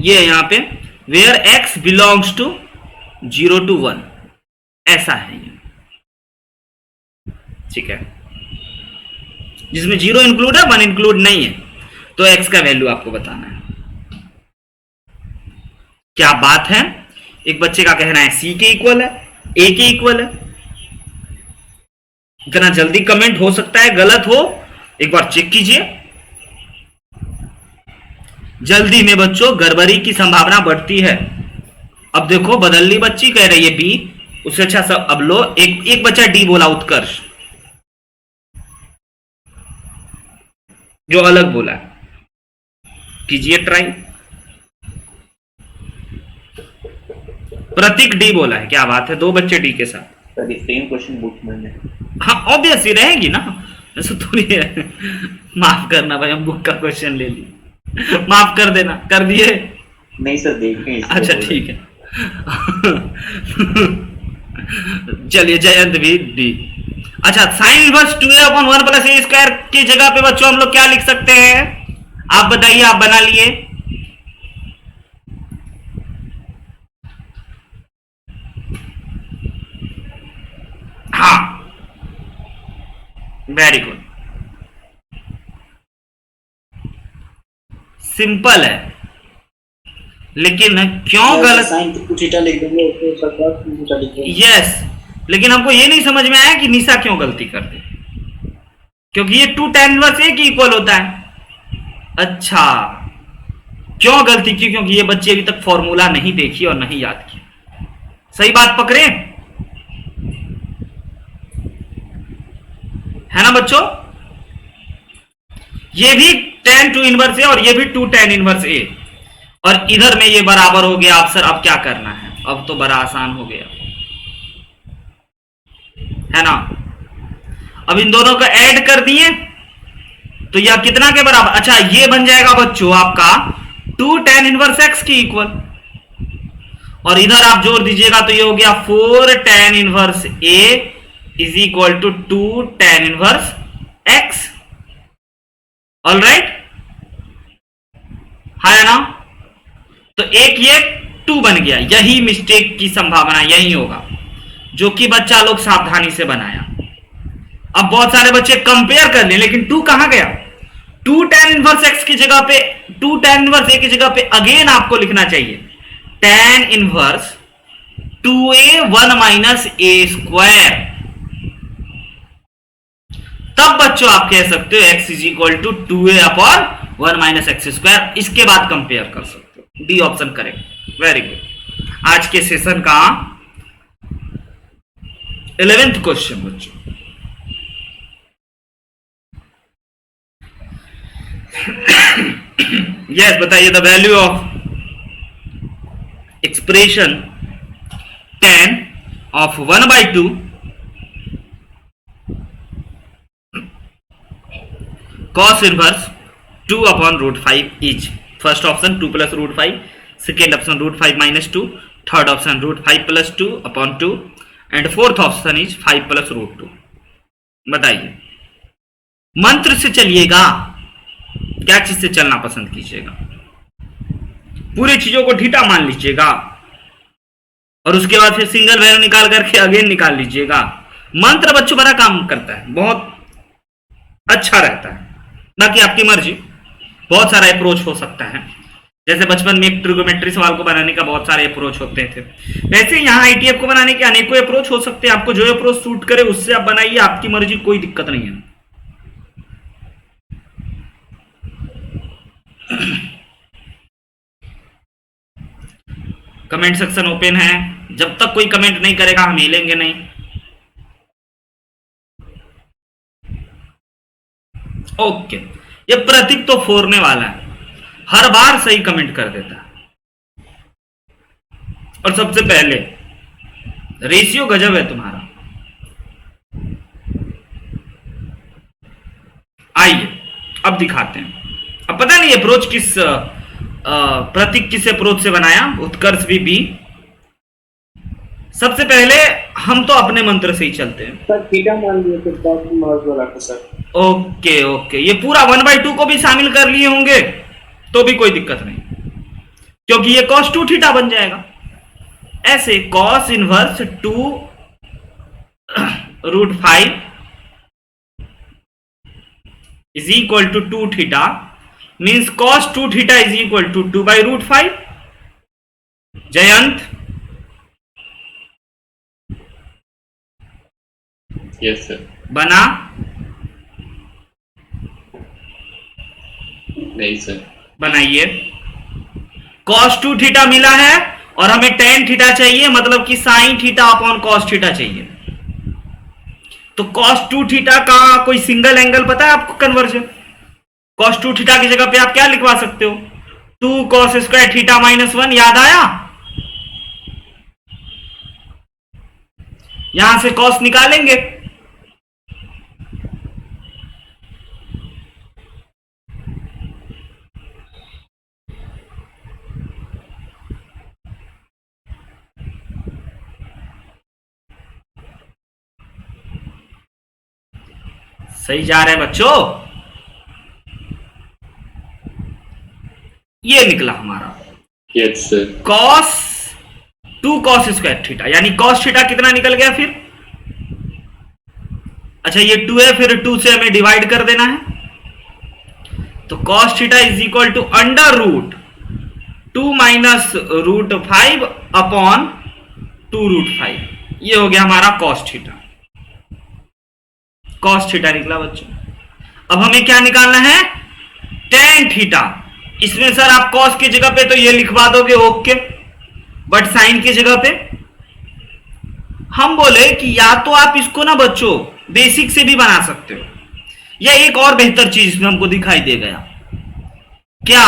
ये यहां पे where x belongs to 0 to 1 ऐसा है ये, ठीक है, जिसमें 0 इंक्लूड है 1 इंक्लूड नहीं है, तो x का वैल्यू आपको बताना है। क्या बात है, एक बच्चे का कहना है c के इक्वल है, a के इक्वल है। इतना जल्दी कमेंट हो सकता है गलत हो, एक बार चेक कीजिए। जल्दी में बच्चों गड़बड़ी की संभावना बढ़ती है। अब देखो बदलनी बच्ची कह रही है बी, उससे अच्छा सब अब लो, एक बच्चा डी बोला उत्कर्ष, जो अलग बोला, कीजिए ट्राई। प्रतीक डी बोला है, क्या बात है, 2 बच्चे डी के साथ। सेम क्वेश्चन बुक में, हाँ ऑब्वियस ही रहेगी ना, ऐसा थोड़ी है। माफ करना भाई, हम बुक का क्वेश्चन ले लिए, माफ कर देना, कर दिए? नहीं सर देखें। अच्छा ठीक है। चलिए जयंत भी डी। अच्छा sign inverse 2a upon 1 plus a square की जगह पे बच्चों हम लोग क्या लिख सकते हैं, आप बताइए, आप बना लिए? हाँ वेरी गुड, सिंपल है, लेकिन क्यों गलत? साइन तो थीटा लिख देंगे, थीटा लिख देंगे। यस, लेकिन हमको ये नहीं समझ में आया कि निशा क्यों गलती कर दे, क्योंकि ये 2 tan इनवर्स a के इक्वल होता है। अच्छा क्यों गलती की? क्योंकि ये बच्चे अभी तक फॉर्मूला नहीं देखी और नहीं याद की। सही बात पकड़े है ना बच्चों? ये भी tan 2 इनवर्स a और ये भी 2 tan इनवर्स a, और इधर में ये बराबर हो गया। आप सर अब क्या करना है, अब तो बड़ा आसान हो गया है ना। अब इन दोनों को ऐड कर दिए तो यह कितना के बराबर? अच्छा ये बन जाएगा बच्चों आपका 2 tan इनवर्स x के इक्वल, और इधर आप जोड़ दीजिएगा तो ये हो गया 4 tan inverse a is equal to 2 tan inverse x। All right, है ना? तो एक ये 2 बन गया। यही मिस्टेक की संभावना यही होगा जो कि बच्चा लोग सावधानी से बनाया। अब बहुत सारे बच्चे कंपेयर कर ले, लेकिन 2 कहां गया? 2 tan इनवर्स x की जगह पे 2 tan इनवर्स a की जगह पे अगेन आपको लिखना चाहिए tan inverse 2a 1 minus a square. तब बच्चों आप कह सकते हो x is equal to 2a upon 1 minus x square. इसके बाद कंपेयर कर सकते हो। D option correct, very good. आज के सेशन का 11th क्वेश्चन बच्चों, यस बताइए the value of expression tan of 1/2 cos inverse 2 upon root 5 each. First option 2 plus root 5, second option root 5 minus 2, third option root 5 plus 2 upon 2 and fourth option is 5 plus root 2. बताइए मंत्र से चलिएगा, क्या चीज से चलना पसंद कीजिएगा? पूरी चीजों को ठीटा मान लीजिएगा और उसके बाद फिर सिंगल वैल्यू निकाल करके अगेन निकाल लीजिएगा। मंत्र बच्चों बड़ा काम करता है, बहुत अच्छा रहता है, बाकी आपकी मर्जी। बहुत सारा अप्रोच हो सकता है, जैसे बचपन में ट्रिगोमेट्री सवाल को बनाने का बहुत सारे अप्रोच होते थे, वैसे यहाँ आईटीएफ को बनाने के अनेकों अप्रोच हो सकते हैं। आपको जो अप्रोच सूट करे उससे आप बनाइए, आपकी मर्जी, कोई दिक्कत नहीं है। कमेंट सेक्शन ओपन है, जब तक कोई कमेंट नहीं करेगा हम हिलेंगे नहीं। ओके, ये प्रतीक तो फोड़ने वाला है, हर बार सही कमेंट कर देता है। और सबसे पहले रेशियो गजब है तुम्हारा। आइए अब दिखाते हैं। अब पता नहीं अप्रोच किस प्रतीक किस अप्रोच से बनाया, उत्कर्ष भी। सबसे पहले हम तो अपने मंत्र से ही चलते हैं सर। थीटा मान लिया फिर cos inverse वाला का सर। ओके ओके, ये पूरा 1/2 को भी शामिल कर लिए होंगे तो भी कोई दिक्कत नहीं, क्योंकि ये cos 2 थीटा बन जाएगा। ऐसे cos inverse 2 root 5 is equal to 2 theta, means cos 2 theta is equal to 2/√5। Jayant yes sir. बना? नहीं सर। बनाइए। cos 2 थीटा मिला है और हमें tan थीटा चाहिए, मतलब कि sin theta upon cos theta चाहिए। तो cos 2 थीटा का कोई सिंगल एंगल पता है आपको कन्वर्जन? cos 2 थीटा की जगह पे आप क्या लिखवा सकते हो? 2 cos स्क्वायर थीटा -1, याद आया? यहां से cos निकालेंगे, सही जा रहे हैं बच्चों? ये निकला हमारा yes sir. cos 2 cos square theta, यानी cos थीटा कितना निकल गया फिर? अच्छा ये 2 है, फिर 2 से हमें डिवाइड कर देना है, तो cos theta is equal to √2 minus √5 upon 2√5। ये हो गया हमारा cos थीटा। cos थीटा निकला बच्चों। अब हमें क्या निकालना है? tan theta. इसमें सर आप cos की जगह पे तो ये लिखवा दोगे, ओके, बट sin की जगह पे हम बोले कि या तो आप इसको ना बच्चों बेसिक से भी बना सकते हो, या एक और बेहतर चीज इसमें हमको दिखाई दे गया, क्या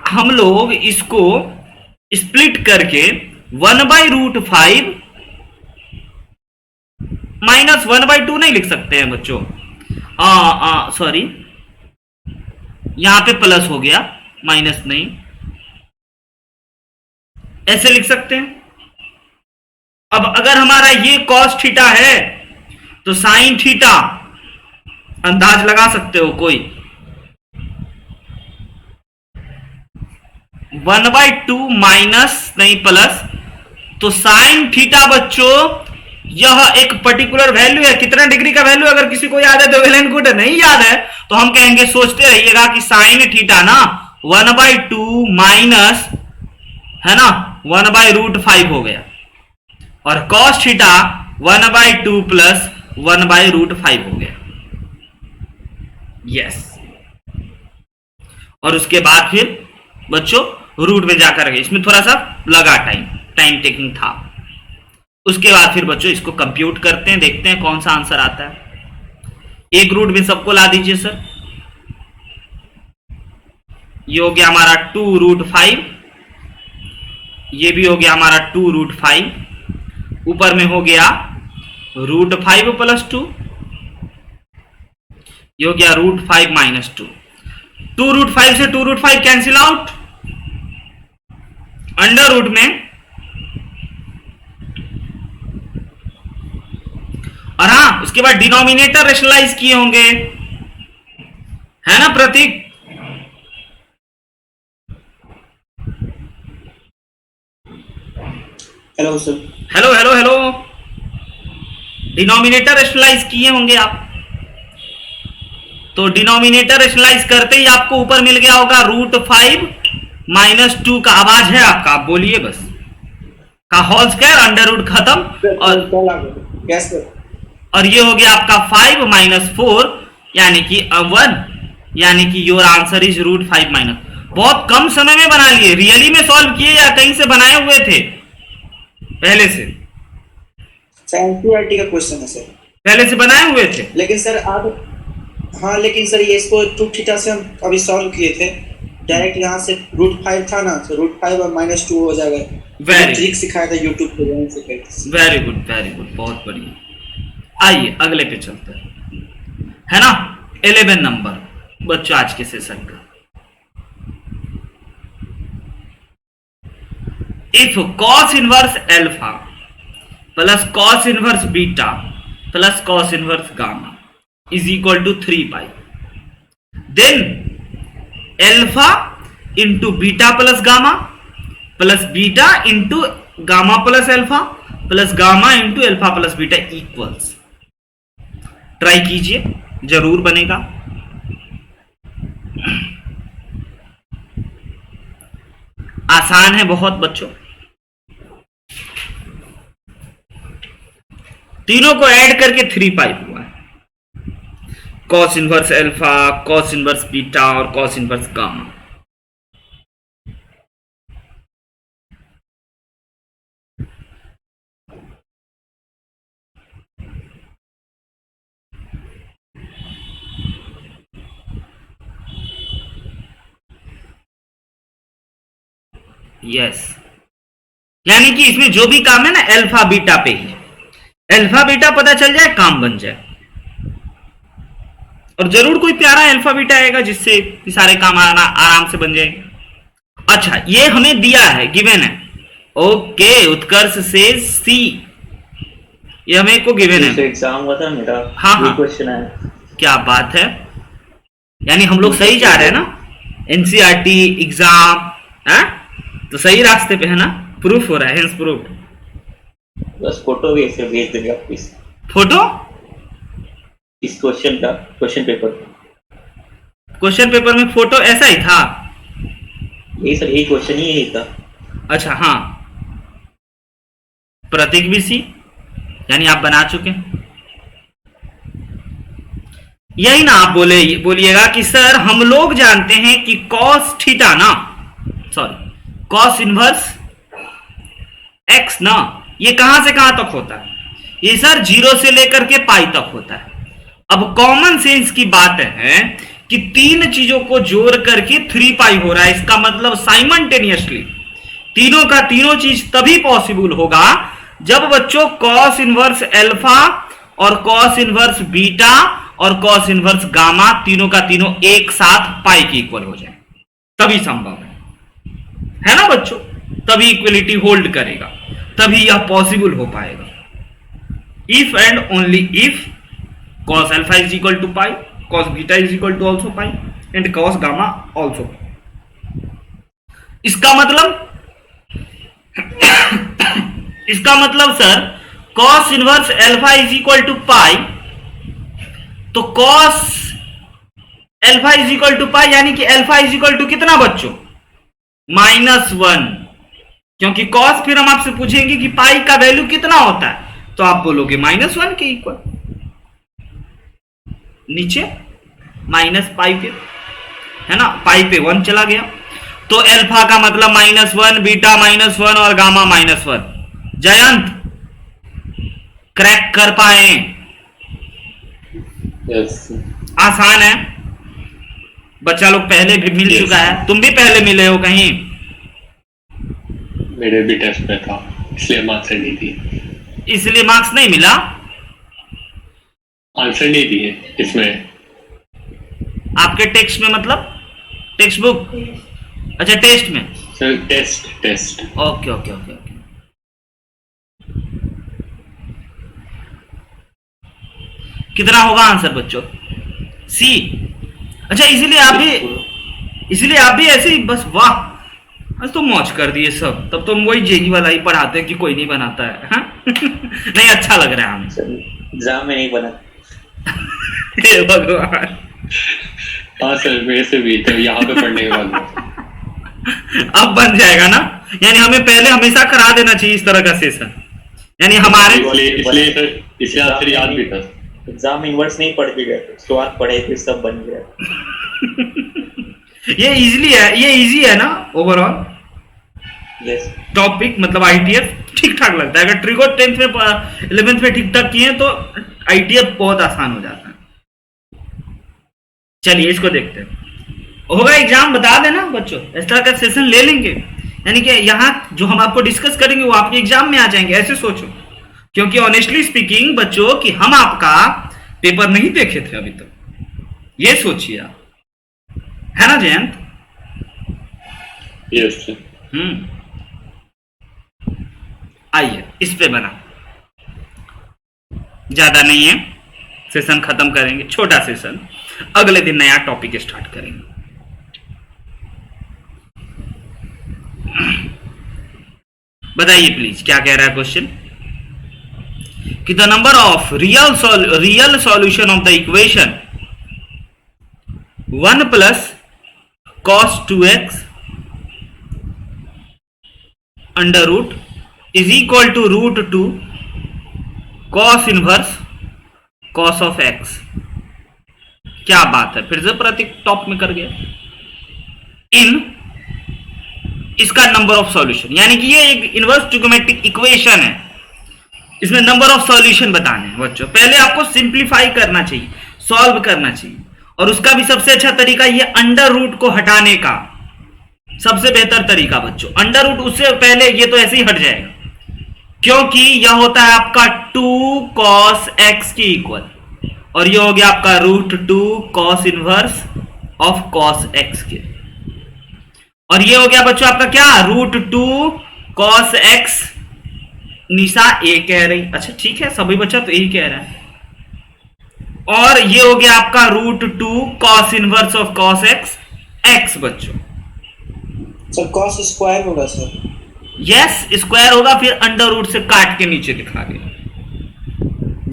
हम लोग इसको स्प्लिट करके 1/√5 माइनस 1/2 नहीं लिख सकते हैं बच्चों? सॉरी, यहां पे प्लस हो गया, माइनस नहीं, ऐसे लिख सकते हैं। अब अगर हमारा ये cos थीटा है तो sin थीटा अंदाज लगा सकते हो कोई, 1/2 माइनस नहीं प्लस, तो sin थीटा बच्चों यह एक पर्टिकुलर वैल्यू है। कितना डिग्री का वैल्यू अगर किसी को याद है तो वेल एंड गुड, नहीं याद है तो हम कहेंगे, सोचते रहिएगा कि sin थीटा ना 1/2 माइनस है ना 1/√5 हो गया, और cos थीटा 1/2 प्लस 1/√5 हो गया। यस, और उसके बाद फिर बच्चों रूट में जाकर गए, इसमें थोड़ा सा लगा टाइम टेकिंग था। उसके बाद फिर बच्चों इसको कंप्यूट करते हैं, देखते हैं कौन सा आंसर आता है। एक रूट में सबको ला दीजिए सर। ये हो गया हमारा 2√5, ये भी हो गया हमारा 2√5, ऊपर में हो गया √5 + 2, ये हो गया √5 - 2। 2√5 से 2√5 कैंसिल आउट, अंडर रूट में, और हाँ उसके बाद डिनोमिनेटर रेशनलाइज किए होंगे, है ना Prateek? Hello sir. Hello hello hello, denominator rationalise किए होंगे आप। तो डिनोमिनेटर रेशनलाइज करते ही आपको ऊपर मिल गया होगा √5 - 2 का आवाज है आपका, आप बोलिए बस, का होल स्क्वायर, अंडर रूट खत्म, और यस सर। और ये हो गया आपका 5 - 4 यानी कि 1, यानी कि योर आंसर इज √5 बहुत कम समय में बना लिए। रियली में सॉल्व किए या कहीं से बनाए हुए थे पहले से? एनसीईआरटी का क्वेश्चन है सर। पहले से बनाए हुए थे? लेकिन सर आप, हाँ लेकिन सर ये इसको 2 थीटा से हम अभी सॉल्व किए थे डायरेक्ट, यहाँ से √5 था ना, तो √5 और -2 हो जाएगा। वेरी ट्रिक सिखाया था यूट्यूब पे, वहीं से वेरी गुड, बहुत बढ़िया। आइए अगले पे चलते हैं, है ना? 11 नंबर बच्चों आज के सेशन का। If cos inverse alpha plus cos inverse beta plus cos inverse gamma is equal to 3π, then alpha into beta plus gamma plus beta into gamma plus alpha plus gamma into alpha plus beta equals. Try कीजिए, जरूर बनेगा। आसान है बहुत बच्चों, तीनों को add करके 3π हुआ है। cos inverse alpha, cos inverse beta और cos इनवर्स गामा। यस, यानी कि इसमें जो भी काम है ना अल्फा बीटा पे ही, अल्फा बीटा पता चल जाए काम बन जाए, और जरूर कोई प्यारा अल्फा बीटा आएगा जिससे सारे काम आराम से बन जाएंगे। अच्छा, ये हमें दिया है, गिवन है। ओके, उत्कर्ष से सी, ये हमें को गिवन है। एग्जाम हुआ था मेरा, हाँ हाँ, क्वेश्चन है। क्या बात है, यानी हम लोग सही जा रहे हैं ना? एनसीईआरटी एग्जाम है तो सही रास्ते पे है ना? प्रूफ हो रहा है, हेंस प्रूफ। बस फोटो भी ऐसे भेज देंगे आप प्लीज, फोटो इस क्वेश्चन का, क्वेश्चन पेपर। क्वेश्चन पेपर में फोटो ऐसा ही था? यही सर, यही क्वेश्चन ही यही था। अच्छा हाँ, प्रतीक भी सी, यानी आप बना चुके हैं। यही ना आप बोलिएगा कि सर हम लोग जानते हैं कि cos थीटा ना, सॉरी cos इनवर्स x ना, ये कहां से कहां तक होता है? ये सर 0 से लेकर के पाई तक होता है। अब कॉमन सेंस की बात है कि तीन चीजों को जोड़ करके 3π हो रहा है, इसका मतलब साइमल्टेनियसली तीनों का तीनों चीज तभी पॉसिबल होगा जब बच्चों cos इनवर्स अल्फा और cos इनवर्स बीटा और cos इनवर्स गामा तीनों का तीनों एक साथ पाई के इक्वल हो जाए, तभी संभव है ना बच्चों? तभी इक्वलिटी होल्ड करेगा, तभी यह पॉसिबल हो पाएगा। If and only if cos alpha is equal to pi, cos beta is equal to also pi and cos gamma also. इसका मतलब sir cos inverse alpha is equal to pi, तो cos alpha is equal to pi यानी कि alpha is equal to कितना बच्चों? -1, क्योंकि cos फिर हम आपसे पूछेंगे कि पाई का वैल्यू कितना होता है, तो आप बोलोगे -1 के इक्वल, नीचे -पाई पे है ना, पाई पे 1 चला गया, तो अल्फा का मतलब -1, बीटा -1 और गामा -1। जयंत क्रैक कर पाए? यस आसान है, बच्चा लोग पहले भी मिल Yes. चुका है, तुम भी पहले मिले हो कहीं? मेरे भी टेस्ट में था, इसलिए मार्क्स नहीं थी। इसलिए मार्क्स नहीं मिला? आंसर नहीं दिए इसमें। आपके टेक्स्ट में मतलब टेक्स्ट बुक? अच्छा टेस्ट में। Sir test okay okay okay okay. कितना होगा आंसर बच्चों? सी। अच्छा इसलिए आप भी ऐसे ही बस, वाह आज तो मौज कर दिए सब। तब तुम वही जेई वाला ही पढ़ाते हैं कि कोई नहीं बनाता है, हाँ? नहीं अच्छा लग रहा है हमें। सर एग्जाम में नहीं बना। हे भगवान। हाँ सर, मेरे से भी तो यहाँ पे पढ़ने के बाद अब बन जाएगा ना? यानी हमें पहले हमेशा करा देना चाहिए इस तरह का सेशन, यानी हमारे इसलिए आंसर याद भी था। एग्जाम में इनवर्स नहीं पढ़ के गए, शुरुआत पढ़े थे सब बन गया। ये इजी है ना ओवरऑल यस टॉपिक, मतलब आईटीएफ ठीक ठाक लगता है। अगर ट्रिगो 10th में 11th में ठीक ठाक किए तो आईटीएफ बहुत आसान हो जाता है। चलिए इसको देखते हैं, होगा एग्जाम बता देना बच्चों, इस तरह का सेशन ले लेंगे, यानी कि यहाँ जो हम आपको डिस्कस करेंगे वो आपके एग्जाम में आ जाएंगे, ऐसे सोचो। क्योंकि ऑनेस्टली स्पीकिंग बच्चों कि हम आपका पेपर नहीं देखे थे अभी तक, ये सोचिए आप, है ना जयंत? Yes sir. आइए इस पे बना, ज्यादा नहीं है, सेशन खत्म करेंगे, छोटा सेशन, अगले दिन नया टॉपिक स्टार्ट करेंगे। बताइए प्लीज क्या कह रहा है क्वेश्चन, कि the number of real solution of the equation 1 plus cos 2x under root is equal to root 2 cos inverse cos of x। क्या बात है, फिर से प्रतीक टॉप में कर गया। इन इसका नंबर ऑफ सॉल्यूशन, यानी कि ये एक इनवर्स ट्रिगोमेट्रिक इक्वेशन है, इसमें नंबर ऑफ सॉल्यूशन बताने हैं बच्चों। पहले आपको सिंप्लीफाई करना चाहिए, सॉल्व करना चाहिए, और उसका भी सबसे अच्छा तरीका ये अंडर रूट को हटाने का सबसे बेहतर तरीका बच्चों। अंडर रूट उससे पहले ये तो ऐसे ही हट जाएगा, क्योंकि यह होता है आपका 2 cos x के इक्वल, और ये हो गया आपका root 2 cos inverse of cos x के, और ये हो गया बच्चों आपका क्या, रूट 2 cos x। निशा ए कह रही, अच्छा ठीक है, सभी बच्चा तो यही कह रहा है। और ये हो गया आपका root 2 cos inverse of cos x x बच्चों। सर cos स्क्वायर होगा सर? यस स्क्वायर होगा, फिर अंडर रूट से काट के नीचे दिखा दिया।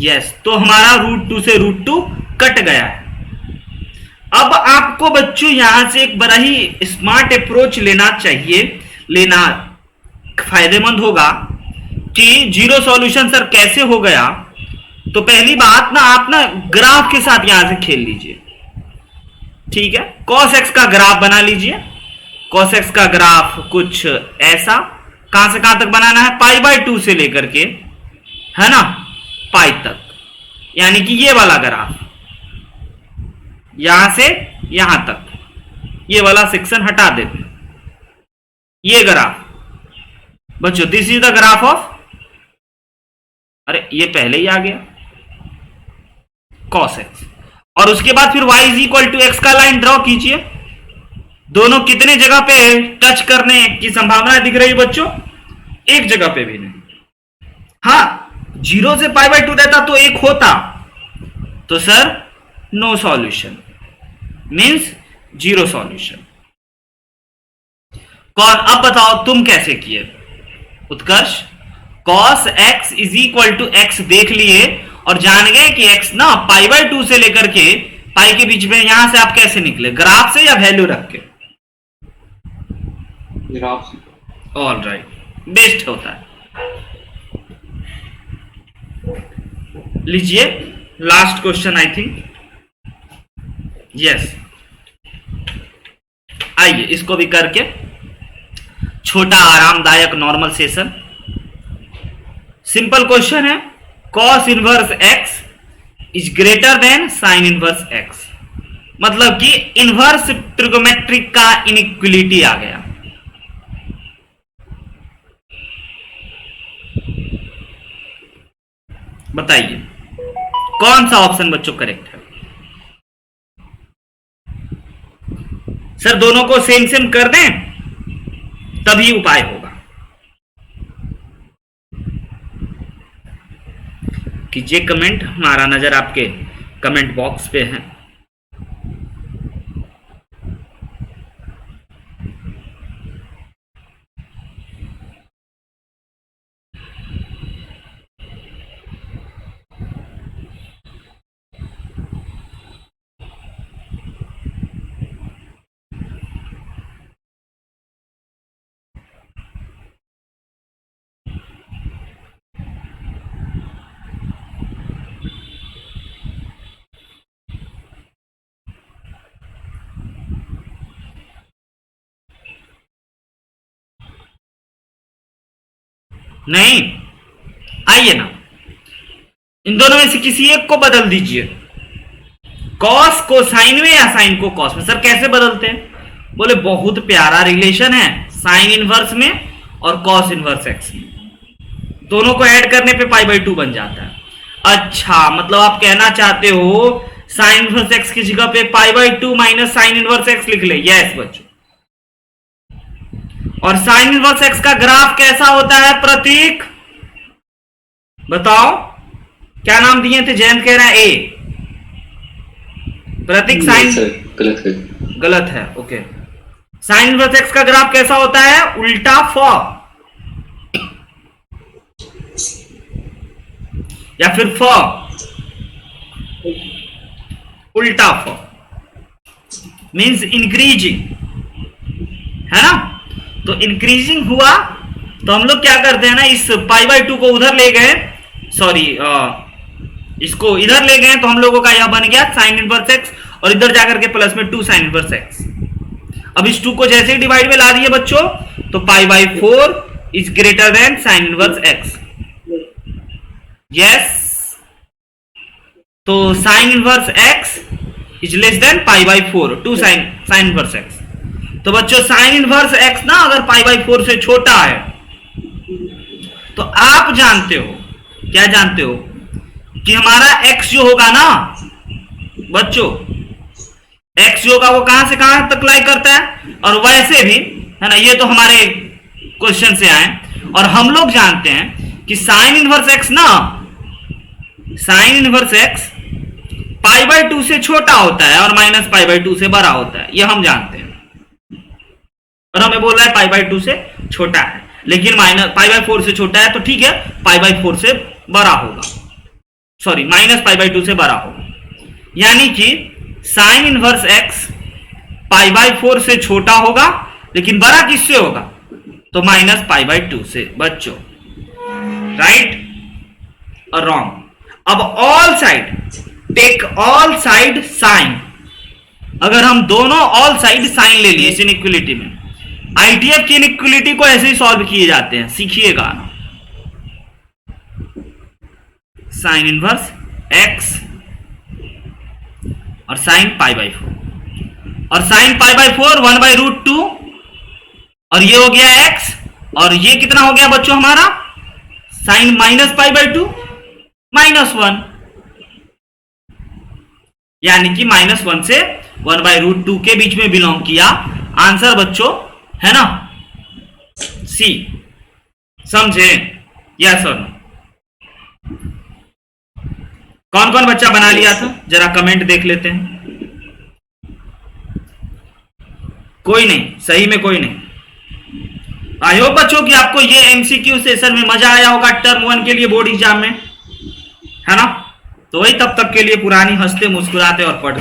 यस, तो हमारा रूट 2 से रूट 2 कट गया है। अब आपको बच्चों यहां से एक बड़ा ही स्मार्ट अप्रोच लेना चाहिए, लेना फायदेमंद होगा कि जीरो सॉल्यूशन सर कैसे हो गया। तो पहली बात ना, आप ना ग्राफ के साथ यहां से खेल लीजिए, ठीक है? cos x का ग्राफ बना लीजिए। cos x का ग्राफ कुछ ऐसा, कहां से कहां तक बनाना है, π/2 से लेकर के, है ना, पाई तक, यानी कि ये वाला ग्राफ यहां से यहां तक, ये वाला सेक्शन हटा देते हैं। ये ग्राफ बच्चों, this is the graph of, अरे ये पहले ही आ गया, cos x, और उसके बाद फिर y is equal to x का लाइन ड्रॉ कीजिए। दोनों कितने जगह पे टच करने की संभावना दिख रही है बच्चों? एक जगह पे भी नहीं। हाँ, 0 से π/2 रहता तो एक होता, तो sir no solution, means zero solution. कौन, अब बताओ तुम कैसे किए Utkarsh? cos x is equal to x देख लिए और जान गए कि x ना π/2 से लेकर के पाई के बीच में, यहां से आप कैसे निकले, ग्राफ से या वैल्यू रख के? ग्राफ से। ऑल राइट, बेस्ट होता है। लीजिए last question, I think yes. आइए इसको भी करके छोटा आरामदायक नॉर्मल सेशन। सिंपल क्वेश्चन है, cos inverse x is greater then sin inverse x। मतलब कि इनवर्स ट्रिगोमेट्रिक का इनइक्वलिटी आ गया। बताइए कौन सा ऑप्शन बच्चों करेक्ट है? सर दोनों को सेम सेम कर दें तभी उपाय होगा। कीजिए कमेंट, हमारा नजर आपके कमेंट बॉक्स पे है। नहीं, आइए ना, इन दोनों में से किसी एक को बदल दीजिए, कॉस को साइन में या साइन को कॉस में। सर कैसे बदलते हैं? बोले बहुत प्यारा रिलेशन है साइन इनवर्स में और कॉस इनवर्स एक्स में, दोनों को ऐड करने पे पाई बाई 2 बन जाता है। अच्छा, मतलब आप कहना चाहते हो साइन इनवर्स एक्स की जगह पे पाई by 2 minus sign inverse x लिख ले। यस बच्चों, और साइन इनवर्स एक्स का ग्राफ कैसा होता है प्रतीक? बताओ, क्या नाम दिए थे? जयंत कह रहा है ए। प्रतीक साइन गलत है। गलत है, ओके। साइन इनवर्स एक्स का ग्राफ कैसा होता है? उल्टा फ या फिर फ उल्टा फ मींस इंक्रीजिंग, है ना? तो इंक्रीजिंग हुआ तो हम लोग क्या करते हैं ना, इस पाई बाई 2 को उधर ले गए, सॉरी इसको इधर ले गए, तो हम लोगों का यह बन गया साइन इनवर्स एक्स, और इधर जाकर के प्लस में 2 साइन इनवर्स एक्स। अब इस 2 को जैसे ही डिवाइड में ला दिए बच्चों, तो pi by 4 is greater than sine inverse x. Yes, तो sine inverse x is less than pi by 4, 2 sine inverse x. तो बच्चों साइन इनवर्स एक्स ना अगर पाई बाई 4 से छोटा है, तो आप जानते हो, क्या जानते हो कि हमारा x जो होगा ना बच्चों, x जो होगा वो कहां से कहां तक लाई करता है, और वैसे भी है ना, ये तो हमारे क्वेश्चन से आए, और हम लोग जानते हैं कि साइन इनवर्स x ना, sine inverse x pi by 2 से छोटा होता है और माइनस पाई बाई 2 से बड़ा होता है, ये हम जानते हैं। और हमें बोल रहा है पाई बाई 2 से छोटा है, लेकिन माइनस पाई बाई 4 से छोटा है, तो ठीक है पाई बाई 4 से बड़ा होगा, सॉरी माइनस पाई बाई 2 से बड़ा होगा। यानी कि sign inverse x pi by 4 से छोटा होगा, लेकिन बड़ा किससे होगा? तो माइनस पाई बाई 2 से बच्चों, राइट और रॉन्ग। अब all side, take all side sine, अगर हम दोनों ऑल साइड साइन ले लिए इस इनइक्वलिटी में, आईटीएफ की इनइक्वलिटी को ऐसे ही सॉल्व किए जाते हैं, सीखिएगा। साइन इनवर्स एक्स और साइन पाई बाई 4, और sine pi by 4 1 by root 2, और ये हो गया एक्स, और ये कितना हो गया बच्चों हमारा? साइन माइनस पाई बाई 2 -1, यानी कि -1 से 1 बाई रूट 2 के बीच में बिलोंग किया। आंसर बच्चों है ना सी, समझे? यस और नो? कौन कौन बच्चा बना लिया था जरा कमेंट देख लेते हैं। कोई नहीं, सही में कोई नहीं। आई होप बच्चों कि आपको ये एमसीक्यू सेशन में मजा आया होगा टर्म 1 के लिए बोर्ड एग्जाम में, है ना? तो वही तब तक के लिए पुरानी हंसते मुस्कुराते और पढ़ते